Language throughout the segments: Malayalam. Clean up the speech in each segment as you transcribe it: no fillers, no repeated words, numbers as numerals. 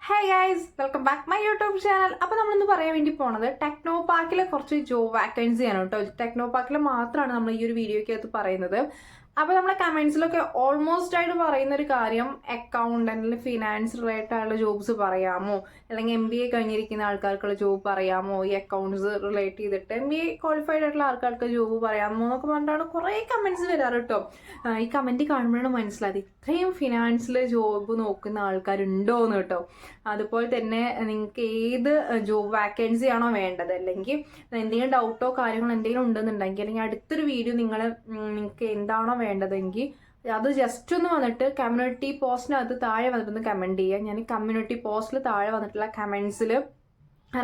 Hi guys, welcome back my YouTube channel. അപ്പോൾ നമ്മളിന്ന് പറയാൻ വേണ്ടി പോണത് ടെക്നോ പാർക്കിലെ കുറച്ച് ജോബ് വാക്കൻസി ആണ് കേട്ടോ. ടെക്നോ പാർക്കിൽ മാത്രമാണ് നമ്മൾ ഈ ഒരു വീഡിയോയ്ക്കകത്ത് പറയുന്നത്. അപ്പോൾ നമ്മളെ കമന്റ്സിലൊക്കെ ഓൾമോസ്റ്റ് ആയിട്ട് പറയുന്ന ഒരു കാര്യം, അക്കൗണ്ടന്റിൽ ഫിനാൻസ് റിലേറ്റഡ് ആയിട്ടുള്ള ജോബ്സ് പറയാമോ, അല്ലെങ്കിൽ MBA കഴിഞ്ഞിരിക്കുന്ന ആൾക്കാർക്കുള്ള ജോബ് പറയാമോ, ഈ അക്കൗണ്ട്സ് റിലേറ്റ് ചെയ്തിട്ട് MBA ക്വാളിഫൈഡ് ആയിട്ടുള്ള ആൾക്കാർക്ക് ജോബ് പറയാമോ എന്നൊക്കെ പറഞ്ഞിട്ടാണ് കുറേ കമന്റ്സ് വരാറ് കേട്ടോ. ഈ കമന്റ് കാണുമ്പോഴാണ് മനസ്സിലായത് ഇത്രയും ഫിനാൻസിൽ ജോബ് നോക്കുന്ന ആൾക്കാരുണ്ടോ എന്ന് കേട്ടോ. അതുപോലെ തന്നെ നിങ്ങൾക്ക് ഏത് ജോബ് വാക്കൻസി ആണോ വേണ്ടത്, അല്ലെങ്കിൽ എന്തെങ്കിലും ഡൗട്ടോ കാര്യങ്ങളോ എന്തെങ്കിലും ഉണ്ടെന്നുണ്ടെങ്കിൽ, അല്ലെങ്കിൽ അടുത്തൊരു വീഡിയോ നിങ്ങൾക്ക് എന്താണോ വേണ്ടതെങ്കിൽ അത് ജസ്റ്റ് ഒന്ന് വന്നിട്ട് കമ്മ്യൂണിറ്റി പോസ്റ്റിനകത്ത് താഴെ വന്നിട്ടൊന്ന് കമൻറ്റ് ചെയ്യുക. ഞാൻ കമ്മ്യൂണിറ്റി പോസ്റ്റിൽ താഴെ വന്നിട്ടുള്ള കമൻസിൽ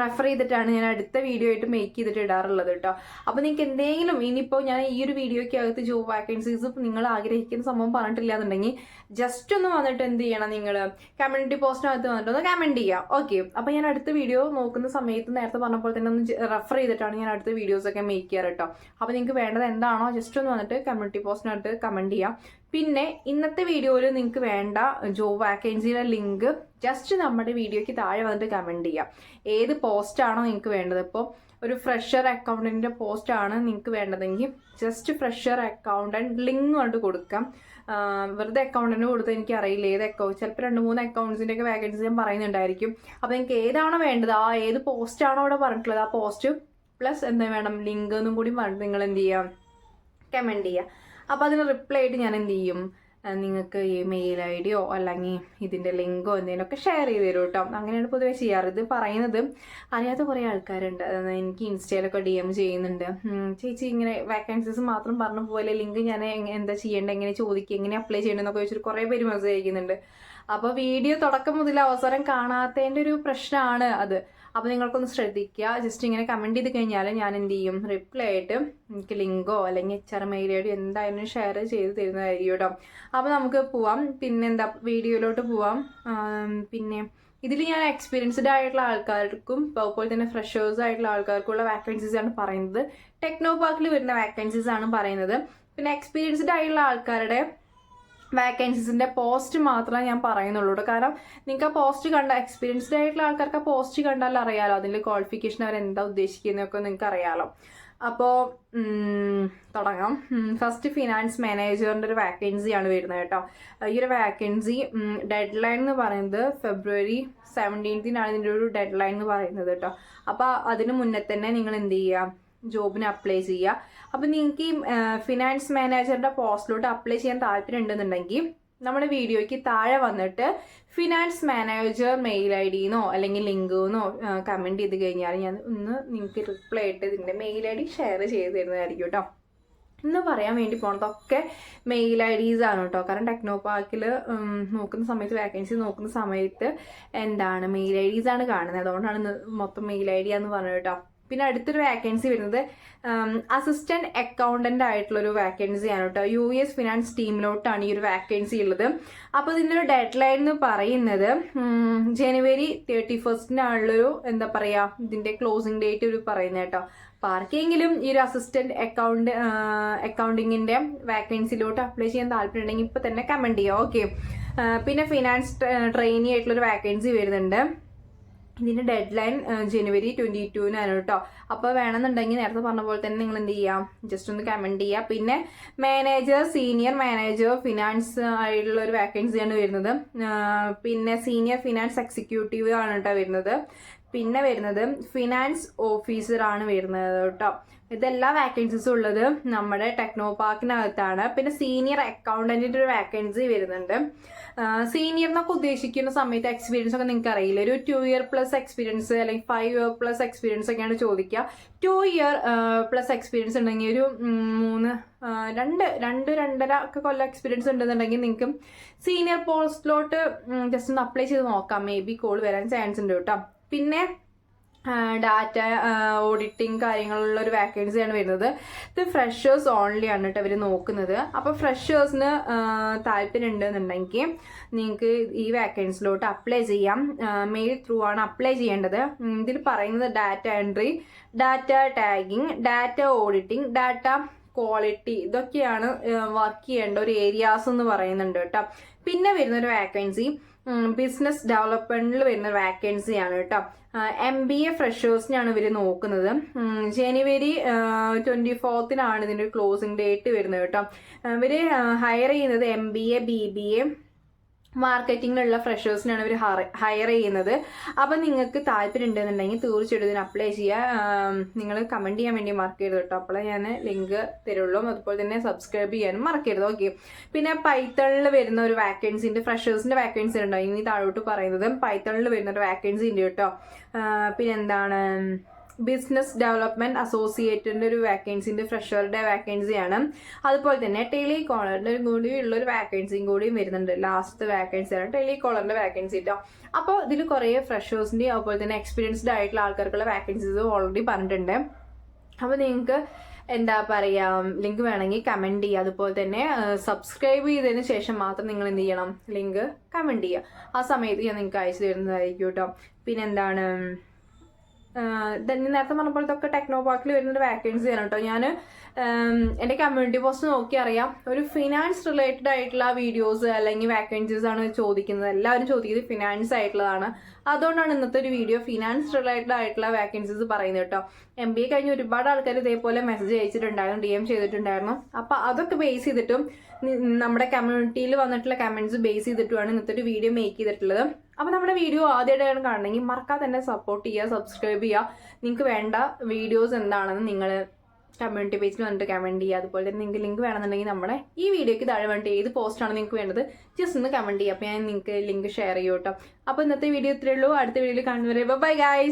റെഫർ ചെയ്തിട്ടാണ് ഞാൻ അടുത്ത വീഡിയോ ആയിട്ട് മേക്ക് ചെയ്തിട്ട് ഇടാറുള്ളത് കേട്ടോ. അപ്പോൾ നിങ്ങൾക്ക് എന്തെങ്കിലും ഇനിയിപ്പോൾ ഞാൻ ഈ ഒരു വീഡിയോയ്ക്കകത്ത് ജോബ് വാക്കൻസീസ് നിങ്ങൾ ആഗ്രഹിക്കുന്ന സംഭവം പറഞ്ഞിട്ടില്ല എന്നുണ്ടെങ്കിൽ ജസ്റ്റ് ഒന്ന് വന്നിട്ട് എന്ത് ചെയ്യണം, നിങ്ങൾ കമ്മ്യൂണിറ്റി പോസ്റ്റിനകത്ത് വന്നിട്ട് ഒന്ന് കമൻറ്റ് ചെയ്യാം. ഓക്കെ, അപ്പോൾ ഞാൻ അടുത്ത വീഡിയോ നോക്കുന്ന സമയത്ത് നേരത്തെ പറഞ്ഞപ്പോൾ തന്നെ ഒന്ന് റെഫർ ചെയ്തിട്ടാണ് ഞാൻ അടുത്ത വീഡിയോസൊക്കെ മേക്ക് ചെയ്യാറ് കേട്ടോ. അപ്പോൾ നിങ്ങൾക്ക് വേണ്ടത് എന്താണോ ജസ്റ്റ് ഒന്ന് വന്നിട്ട് കമ്മ്യൂണിറ്റി പോസ്റ്റിനകത്ത് കമൻറ്റ് ചെയ്യാം. പിന്നെ ഇന്നത്തെ വീഡിയോയിൽ നിങ്ങൾക്ക് വേണ്ട ജോബ് വാക്കൻസിയുടെ ലിങ്ക് ജസ്റ്റ് നമ്മുടെ വീഡിയോയ്ക്ക് താഴെ വന്നിട്ട് കമൻറ്റ് ചെയ്യാം. ഏത് പോസ്റ്റാണോ നിങ്ങൾക്ക് വേണ്ടത്, ഇപ്പോൾ ഒരു ഫ്രഷർ അക്കൗണ്ടൻറ്റിൻ്റെ പോസ്റ്റാണ് നിങ്ങൾക്ക് വേണ്ടതെങ്കിൽ ജസ്റ്റ് ഫ്രഷർ അക്കൗണ്ടൻറ്റ് ലിങ്ക് കൊണ്ട് കൊടുക്കാം. വെറുതെ അക്കൗണ്ടൻറ്റ് കൊടുത്ത് എനിക്ക് അറിയില്ല ഏത് അക്കൗണ്ട്, ചിലപ്പോൾ 2-3 അക്കൗണ്ട്സിൻ്റെ ഒക്കെ വാക്കൻസി ഞാൻ പറയുന്നുണ്ടായിരിക്കും. അപ്പോൾ നിങ്ങൾക്ക് ഏതാണോ വേണ്ടത്, ആ ഏത് പോസ്റ്റാണോ അവിടെ പറഞ്ഞിട്ടുള്ളത്, ആ പോസ്റ്റ് പ്ലസ് എന്താ വേണം ലിങ്ക് എന്നും കൂടി പറഞ്ഞിട്ട് നിങ്ങൾ എന്ത് ചെയ്യാം, കമൻറ്റ് ചെയ്യുക. അപ്പോൾ അതിന് റിപ്ലൈ ആയിട്ട് ഞാൻ എന്ത് ചെയ്യും, നിങ്ങൾക്ക് ഈ മെയിൽ ഐഡിയോ അല്ലെങ്കിൽ ഇതിൻ്റെ ലിങ്കോ എന്തെങ്കിലുമൊക്കെ ഷെയർ ചെയ്ത് തരും കേട്ടോ. അങ്ങനെയാണ് പൊതുവെ ചെയ്യാറ്. ഇത് പറയുന്നത് അറിയാത്ത കുറേ ആൾക്കാരുണ്ട്. എനിക്ക് ഇൻസ്റ്റയിലൊക്കെ DM ചെയ്യുന്നുണ്ട്, ചേച്ചി ഇങ്ങനെ വാക്കൻസീസ് മാത്രം പറഞ്ഞു പോലെ ലിങ്ക് ഞാൻ എന്താ ചെയ്യേണ്ടത്, എങ്ങനെ ചോദിക്കുക, എങ്ങനെ അപ്ലൈ ചെയ്യണമെന്നൊക്കെ ചോദിച്ചിട്ട് കുറേ പേര് മെസ്സേജ് അയക്കുന്നുണ്ട്. അപ്പോൾ വീഡിയോ തുടക്കം മുതൽ അവസരം കാണാത്തതിൻ്റെ ഒരു പ്രശ്നമാണ് അത്. അപ്പോൾ നിങ്ങൾക്കൊന്ന് ശ്രദ്ധിക്കുക. ജസ്റ്റ് ഇങ്ങനെ കമൻറ്റ് ചെയ്ത് കഴിഞ്ഞാൽ ഞാൻ എന്ത് ചെയ്യും, റിപ്ലൈ ആയിട്ട് എനിക്ക് ലിങ്കോ അല്ലെങ്കിൽ HR മെയിൽ ഐ ഡി എന്തായാലും ഷെയർ ചെയ്ത് തരുന്നതായിരിക്കും കേട്ടോ. അപ്പോൾ നമുക്ക് പോവാം, പിന്നെന്താ വീഡിയോയിലോട്ട് പോവാം. പിന്നെ ഇതിൽ ഞാൻ എക്സ്പീരിയൻസ്ഡ് ആയിട്ടുള്ള ആൾക്കാർക്കും അതുപോലെ തന്നെ ഫ്രഷേഴ്സ് ആയിട്ടുള്ള ആൾക്കാർക്കുള്ള വാക്കൻസീസ് ആണ് പറയുന്നത്. ടെക്നോ പാർക്കിൽ വരുന്ന വാക്കൻസീസ് ആണ് പറയുന്നത്. പിന്നെ എക്സ്പീരിയൻസ്ഡ് ആയിട്ടുള്ള ആൾക്കാരുടെ വാക്കൻസീസിൻ്റെ പോസ്റ്റ് മാത്രമേ ഞാൻ പറയുന്നുള്ളൂ. കാരണം നിങ്ങൾക്ക് ആ പോസ്റ്റ് കണ്ട എക്സ്പീരിയൻസ്ഡ് ആയിട്ടുള്ള ആൾക്കാർക്ക് ആ പോസ്റ്റ് കണ്ടാൽ അറിയാലോ അതിൻ്റെ ക്വാളിഫിക്കേഷൻ അവരെന്താ ഉദ്ദേശിക്കുന്നതൊക്കെ നിങ്ങൾക്ക് അറിയാലോ. അപ്പോൾ തുടങ്ങാം. ഫസ്റ്റ് ഫിനാൻസ് മാനേജറിൻ്റെ ഒരു വാക്കൻസിയാണ് വരുന്നത് കേട്ടോ. ഈ ഒരു വാക്കൻസി ഡെഡ് ലൈൻ എന്ന് പറയുന്നത് February 17 ഇതിൻ്റെ ഒരു ഡെഡ് ലൈൻ എന്ന് പറയുന്നത് കേട്ടോ. അപ്പോൾ അതിന് മുന്നേ തന്നെ നിങ്ങൾ എന്ത് ചെയ്യുക, ജോബിന് അപ്ലൈ ചെയ്യുക. അപ്പം നിങ്ങൾക്ക് ഈ ഫിനാൻസ് മാനേജറിൻ്റെ പോസ്റ്റിലോട്ട് അപ്ലൈ ചെയ്യാൻ താല്പര്യം ഉണ്ടെന്നുണ്ടെങ്കിൽ നമ്മുടെ വീഡിയോയ്ക്ക് താഴെ വന്നിട്ട് ഫിനാൻസ് മാനേജർ മെയിൽ IDന്നോ അല്ലെങ്കിൽ ലിങ്കെന്നോ കമൻറ്റ് ചെയ്ത് കഴിഞ്ഞാൽ ഞാൻ നിങ്ങൾക്ക് റിപ്ലൈ ആയിട്ട് ഇതിൻ്റെ മെയിൽ ID ഷെയർ ചെയ്ത് തരുന്നതായിരിക്കും കേട്ടോ. ഇന്ന് പറയാൻ വേണ്ടി പോണതൊക്കെ മെയിൽ IDs ആണ് കേട്ടോ. കാരണം ടെക്നോ പാർക്കിൽ നോക്കുന്ന സമയത്ത് വാക്കൻസി നോക്കുന്ന സമയത്ത് എന്താണ് മെയിൽ IDs ആണ് കാണുന്നത്. അതുകൊണ്ടാണ് ഇന്ന് മൊത്തം മെയിൽ ID എന്ന് പറഞ്ഞത് കേട്ടോ. പിന്നെ അടുത്തൊരു വാക്കൻസി വരുന്നത് അസിസ്റ്റന്റ് അക്കൗണ്ടന്റ് ആയിട്ടുള്ളൊരു വാക്കൻസിയാണ് കേട്ടോ. US ഫിനാൻസ് ടീമിലോട്ടാണ് ഈ ഒരു വാക്കൻസി ഉള്ളത്. അപ്പോൾ ഇതിൻ്റെ ഒരു ഡെഡ് ലൈൻ എന്ന് പറയുന്നത് January 31 എന്താ പറയുക, ഇതിൻ്റെ ക്ലോസിംഗ് ഡേറ്റ് ഒരു പറയുന്നത് കേട്ടോ. അപ്പോൾ ആർക്കെങ്കിലും ഈ ഒരു അസിസ്റ്റന്റ് അക്കൗണ്ടിങ്ങിൻ്റെ വാക്കൻസിയിലോട്ട് അപ്ലൈ ചെയ്യാൻ താല്പര്യം ഉണ്ടെങ്കിൽ ഇപ്പോൾ തന്നെ കമൻറ്റ് ചെയ്യുക. ഓക്കെ, പിന്നെ ഫിനാൻസ് ട്രെയിനി ആയിട്ടുള്ളൊരു വാക്കൻസി വരുന്നുണ്ട്. ഇതിൻ്റെ ഡെഡ് ലൈൻ January 22 കേട്ടോ. അപ്പോൾ വേണമെന്നുണ്ടെങ്കിൽ നേരത്തെ പറഞ്ഞ പോലെ തന്നെ നിങ്ങൾ എന്ത് ചെയ്യാം, ജസ്റ്റ് ഒന്ന് കമൻറ്റ് ചെയ്യുക. പിന്നെ മാനേജർ, സീനിയർ മാനേജർ ഫിനാൻസ് ആയിട്ടുള്ള ഒരു വാക്കൻസിയാണ് വരുന്നത്. പിന്നെ സീനിയർ ഫിനാൻസ് എക്സിക്യൂട്ടീവ് ആണ് കേട്ടോ വരുന്നത്. പിന്നെ വരുന്നത് ഫിനാൻസ് ഓഫീസറാണ് വരുന്നത് കേട്ടോ. ഇതെല്ലാ വാക്കൻസീസും ഉള്ളത് നമ്മുടെ ടെക്നോ പാർക്കിനകത്താണ്. പിന്നെ സീനിയർ അക്കൗണ്ടന്റിൻ്റെ ഒരു വാക്കൻസി വരുന്നുണ്ട്. സീനിയർ എന്നൊക്കെ ഉദ്ദേശിക്കുന്ന സമയത്ത് എക്സ്പീരിയൻസ് ഒക്കെ നിങ്ങൾക്ക് അറിയില്ല, ഒരു 2 year പ്ലസ് എക്സ്പീരിയൻസ് അല്ലെങ്കിൽ 5 year പ്ലസ് എക്സ്പീരിയൻസ് ഒക്കെയാണ് ചോദിക്കുക. 2 year പ്ലസ് എക്സ്പീരിയൻസ് ഉണ്ടെങ്കിൽ ഒരു 2-2.5 ഒക്കെ കൊല്ലം എക്സ്പീരിയൻസ് ഉണ്ടെന്നുണ്ടെങ്കിൽ നിങ്ങൾക്ക് സീനിയർ പോസ്റ്റിലോട്ട് ജസ്റ്റ് ഒന്ന് അപ്ലൈ ചെയ്ത് നോക്കാം. മേ ബി കോൾ വരാൻ ചാൻസ് ഉണ്ട് കേട്ടോ. പിന്നെ ഡാറ്റ ഓഡിറ്റിംഗ് കാര്യങ്ങളുള്ള ഒരു വാക്കൻസിയാണ് വരുന്നത്. ഇത് ഫ്രഷേഴ്സ് ഓൺലി ആണ് കേട്ടോ അവർ നോക്കുന്നത്. അപ്പോൾ ഫ്രഷേഴ്സിന് താല്പര്യം ഉണ്ടെന്നുണ്ടെങ്കിൽ നിങ്ങൾക്ക് ഈ വാക്കൻസിലോട്ട് അപ്ലൈ ചെയ്യാം. മെയിൽ ത്രൂ ആണ് അപ്ലൈ ചെയ്യേണ്ടത്. ഇതിൽ പറയുന്നത് data entry, data tagging, data auditing, data quality, ഇതൊക്കെയാണ് വർക്ക് ചെയ്യേണ്ട ഒരു ഏരിയാസ് എന്ന് പറയുന്നുണ്ട് കേട്ടോ. പിന്നെ വരുന്നൊരു വാക്കൻസി ബിസിനസ് ഡെവലപ്മെന്റിൽ വരുന്ന വാക്കൻസിയാണ് കേട്ടോ. MBA ഫ്രഷേഴ്സിനാണ് ഇവർ നോക്കുന്നത്. ജനുവരി 24 ഇതിന്റെ ക്ലോസിംഗ് ഡേറ്റ് വരുന്നത് കേട്ടോ. ഇവര് ഹയർ ചെയ്യുന്നത് MBA BBA മാർക്കറ്റിങ്ങിലുള്ള ഫ്രഷേഴ്സിനാണ് ഇവർ ഹയർ ചെയ്യുന്നത്. അപ്പം നിങ്ങൾക്ക് താല്പര്യം ഉണ്ടെന്നുണ്ടെങ്കിൽ തീർച്ചയായിട്ടും ഇതിന് അപ്ലൈ ചെയ്യുക. നിങ്ങൾ കമൻറ്റ് ചെയ്യാൻ വേണ്ടി മറക്കരുത് കേട്ടോ. അപ്പോഴേ ഞാൻ ലിങ്ക് തരുള്ളൂ. അതുപോലെ തന്നെ സബ്സ്ക്രൈബ് ചെയ്യാനും മറക്കരുത്. ഓക്കെ. പിന്നെ പൈത്തണിൽ വരുന്ന ഒരു വാക്കൻസിൻ്റെ ഫ്രഷേഴ്സിൻ്റെ വാക്കൻസി ഉണ്ടോ ഇനി താഴോട്ട് പറയുന്നത്. പൈത്തണിൽ വരുന്ന ഒരു വാക്കൻസി ഉണ്ട് കേട്ടോ. പിന്നെ എന്താണ് ബിസിനസ് ഡെവലപ്മെന്റ് അസോസിയേറ്റിന്റെ ഒരു വാക്കൻസിന്റെ ഫ്രഷറുടെ വാക്കൻസിയാണ്. അതുപോലെ തന്നെ ടെലികോളറിന്റെ കൂടി ഉള്ള ഒരു വാക്കൻസിയും കൂടിയും വരുന്നുണ്ട്. ലാസ്റ്റ് വാക്കൻസിയാണ് ടെലികോളറിന്റെ വാക്കൻസി കേട്ടോ. അപ്പോൾ ഇതിൽ കുറേ ഫ്രഷേഴ്സിന്റെ അതുപോലെ തന്നെ എക്സ്പീരിയൻസ്ഡ് ആയിട്ടുള്ള ആൾക്കാർക്കുള്ള വാക്കൻസീസ് ഓൾറെഡി പറഞ്ഞിട്ടുണ്ട്. അപ്പോൾ നിങ്ങൾക്ക് എന്താ പറയുക, ലിങ്ക് വേണമെങ്കിൽ കമൻറ്റ് ചെയ്യുക. അതുപോലെ തന്നെ സബ്സ്ക്രൈബ് ചെയ്തതിന് ശേഷം മാത്രം നിങ്ങൾ എന്ത് ചെയ്യണം, ലിങ്ക് കമൻറ്റ് ചെയ്യുക. ആ സമയത്ത് ഞാൻ നിങ്ങൾക്ക് അയച്ചു തരുന്നതായിരിക്കും കേട്ടോ. പിന്നെന്താണ്, നേരത്തെ പറഞ്ഞപ്പോഴത്തൊക്കെ ടെക്നോ പാർക്കിൽ വരുന്നൊരു വാക്കൻസിയാണ് കേട്ടോ. ഞാൻ എൻ്റെ കമ്മ്യൂണിറ്റി പോസ്റ്റ് നോക്കി അറിയാം, ഒരു ഫിനാൻസ് റിലേറ്റഡ് ആയിട്ടുള്ള വീഡിയോസ് അല്ലെങ്കിൽ വാക്കൻസീസ് ആണ് ചോദിക്കുന്നത്. എല്ലാവരും ചോദിക്കുന്നത് ഫിനാൻസ് ആയിട്ടുള്ളതാണ്. അതുകൊണ്ടാണ് ഇന്നത്തെ ഒരു വീഡിയോ ഫിനാൻസ് റിലേറ്റഡ് ആയിട്ടുള്ള വാക്കൻസീസ് പറയുന്നത് കേട്ടോ. MBA കഴിഞ്ഞ് ഒരുപാട് ആൾക്കാർ ഇതേപോലെ മെസ്സേജ് അയച്ചിട്ടുണ്ടായിരുന്നു, DM ചെയ്തിട്ടുണ്ടായിരുന്നു. അപ്പോൾ അതൊക്കെ ബേസ് ചെയ്തിട്ടും നമ്മുടെ കമ്മ്യൂണിറ്റിയിൽ വന്നിട്ടുള്ള കമൻറ്റ്സ് ബേസ് ചെയ്തിട്ടുമാണ് ഇന്നത്തെ ഒരു വീഡിയോ മേക്ക് ചെയ്തിട്ടുള്ളത്. അപ്പോൾ നമ്മുടെ വീഡിയോ ആദ്യമായിട്ടാണ് കാണണമെങ്കിൽ മറക്കാതെ തന്നെ സപ്പോർട്ട് ചെയ്യുക, സബ്സ്ക്രൈബ് ചെയ്യുക. നിങ്ങൾക്ക് വേണ്ട വീഡിയോസ് എന്താണെന്ന് നിങ്ങൾ കമ്മ്യൂണിറ്റി പേജിൽ വന്നിട്ട് കമൻറ്റ് ചെയ്യുക. അതുപോലെ തന്നെ നിങ്ങൾക്ക് ലിങ്ക് വേണമെന്നുണ്ടെങ്കിൽ നമ്മുടെ ഈ വീഡിയോയ്ക്ക് താഴെ വേണ്ടിയിട്ട് ഏത് പോസ്റ്റാണ് നിങ്ങൾക്ക് വേണ്ടത് ജസ്റ്റ് ഒന്ന് കമൻറ്റ് ചെയ്യുക. അപ്പോൾ ഞാൻ നിങ്ങൾക്ക് ലിങ്ക് ഷെയർ ചെയ്യും കേട്ടോ. അപ്പോൾ ഇന്നത്തെ വീഡിയോ ഇത്രയേ ഉള്ളൂ. അടുത്ത വീഡിയോയിൽ കാണുന്നവരെ ബൈ ഗൈസ്.